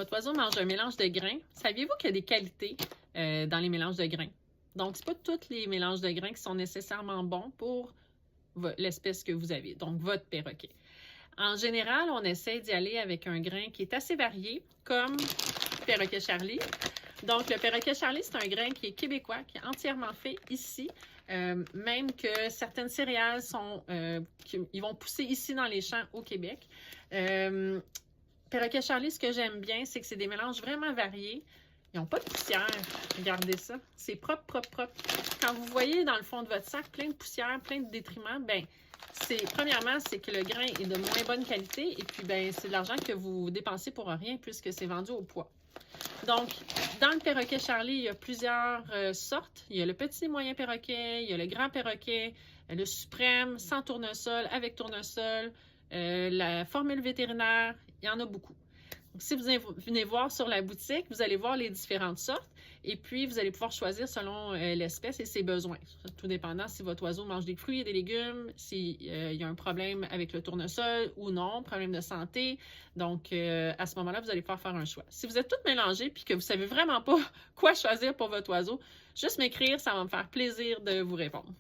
Votre oiseau mange un mélange de grains. Saviez-vous qu'il y a des qualités dans les mélanges de grains? Donc, ce n'est pas tous les mélanges de grains qui sont nécessairement bons pour l'espèce que vous avez, donc votre perroquet. En général, on essaie d'y aller avec un grain qui est assez varié, comme perroquet Charlie. Donc, le perroquet Charlie, c'est un grain qui est québécois, qui est entièrement fait ici. Même que certaines céréales ils vont pousser ici dans les champs au Québec. Perroquet Charlie, ce que j'aime bien, c'est que c'est des mélanges vraiment variés. Ils n'ont pas de poussière. Regardez ça. C'est propre, propre, propre. Quand vous voyez dans le fond de votre sac plein de poussière, plein de détriments, ben premièrement, c'est que le grain est de moins bonne qualité et puis ben c'est de l'argent que vous dépensez pour rien puisque c'est vendu au poids. Donc, dans le perroquet Charlie, il y a plusieurs sortes. Il y a le petit moyen perroquet, il y a le grand perroquet, le suprême, sans tournesol, avec tournesol, la formule vétérinaire, il y en a beaucoup. Donc, si vous venez voir sur la boutique, vous allez voir les différentes sortes et puis vous allez pouvoir choisir selon l'espèce et ses besoins. Tout dépendant si votre oiseau mange des fruits et des légumes, s'il y a un problème avec le tournesol ou non, problème de santé. Donc, à ce moment-là, vous allez pouvoir faire un choix. Si vous êtes toutes mélangées et que vous ne savez vraiment pas quoi choisir pour votre oiseau, juste m'écrire, ça va me faire plaisir de vous répondre.